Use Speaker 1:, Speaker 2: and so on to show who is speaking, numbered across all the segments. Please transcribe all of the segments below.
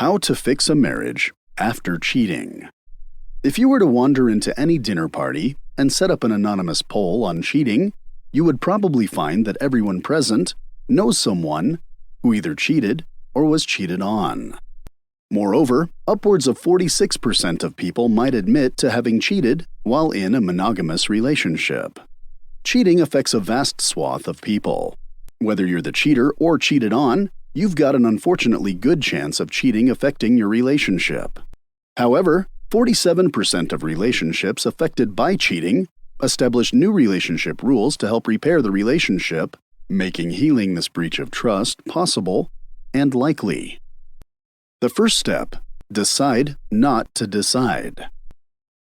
Speaker 1: How to fix a marriage after cheating. If you were to wander into any dinner party and set up an anonymous poll on cheating, you would probably find that everyone present knows someone who either cheated or was cheated on. Moreover, upwards of 46% of people might admit to having cheated while in a monogamous relationship. Cheating affects a vast swath of people. Whether you're the cheater or cheated on, you've got an unfortunately good chance of cheating affecting your relationship. However, 47% of relationships affected by cheating establish new relationship rules to help repair the relationship, making healing this breach of trust possible and likely. The first step: decide not to decide.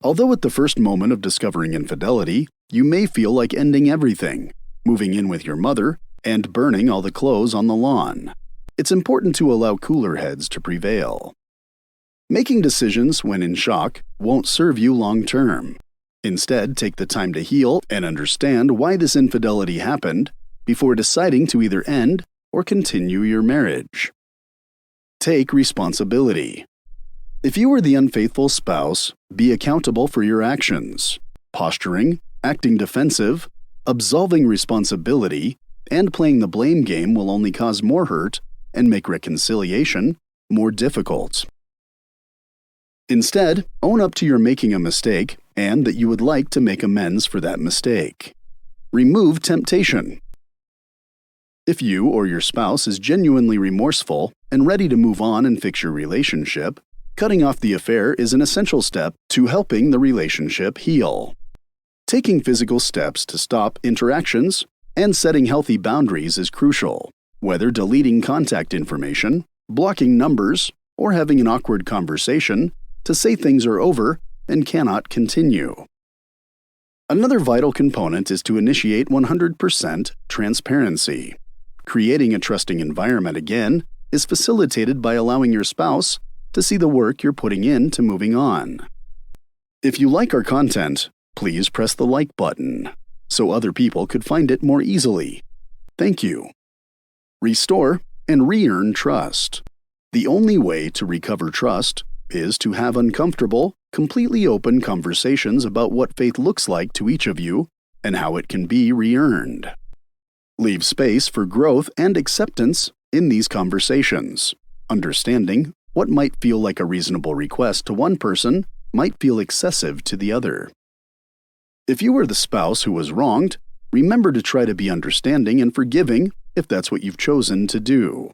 Speaker 1: Although at the first moment of discovering infidelity, you may feel like ending everything, moving in with your mother, and burning all the clothes on the lawn, it's important to allow cooler heads to prevail. Making decisions when in shock won't serve you long term. Instead, take the time to heal and understand why this infidelity happened before deciding to either end or continue your marriage. Take responsibility. If you are the unfaithful spouse, be accountable for your actions. Posturing, acting defensive, absolving responsibility, and playing the blame game will only cause more hurt and make reconciliation more difficult. Instead, own up to your making a mistake and that you would like to make amends for that mistake. Remove temptation. If you or your spouse is genuinely remorseful and ready to move on and fix your relationship, cutting off the affair is an essential step to helping the relationship heal. Taking physical steps to stop interactions and setting healthy boundaries is crucial, whether deleting contact information, blocking numbers, or having an awkward conversation to say things are over and cannot continue. Another vital component is to initiate 100% transparency. Creating a trusting environment again is facilitated by allowing your spouse to see the work you're putting into moving on. If you like our content, please press the like button so other people could find it more easily. Thank you. Restore and reearn trust. The only way to recover trust is to have uncomfortable, completely open conversations about what faith looks like to each of you and how it can be re-earned. Leave space for growth and acceptance in these conversations. Understanding what might feel like a reasonable request to one person might feel excessive to the other. If you were the spouse who was wronged, remember to try to be understanding and forgiving if that's what you've chosen to do.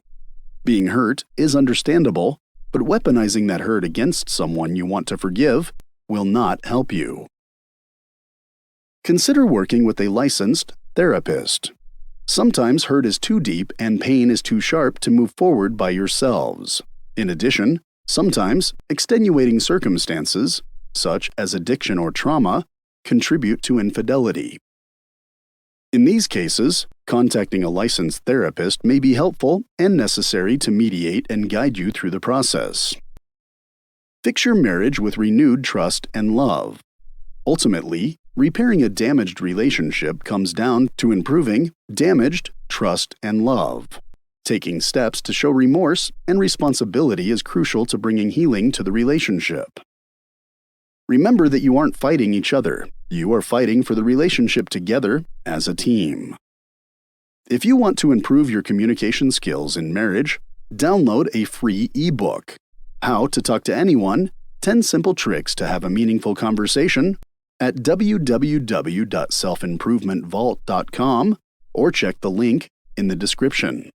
Speaker 1: Being hurt is understandable, but weaponizing that hurt against someone you want to forgive will not help you. Consider working with a licensed therapist. Sometimes hurt is too deep and pain is too sharp to move forward by yourselves. In addition, sometimes extenuating circumstances, such as addiction or trauma, contribute to infidelity. In these cases, contacting a licensed therapist may be helpful and necessary to mediate and guide you through the process. Fix your marriage with renewed trust and love. Ultimately, repairing a damaged relationship comes down to improving damaged trust and love. Taking steps to show remorse and responsibility is crucial to bringing healing to the relationship. Remember that you aren't fighting each other. You are fighting for the relationship together as a team. If you want to improve your communication skills in marriage, download a free ebook, How to Talk to Anyone, 10 Simple Tricks to Have a Meaningful Conversation, at www.selfimprovementvault.com or check the link in the description.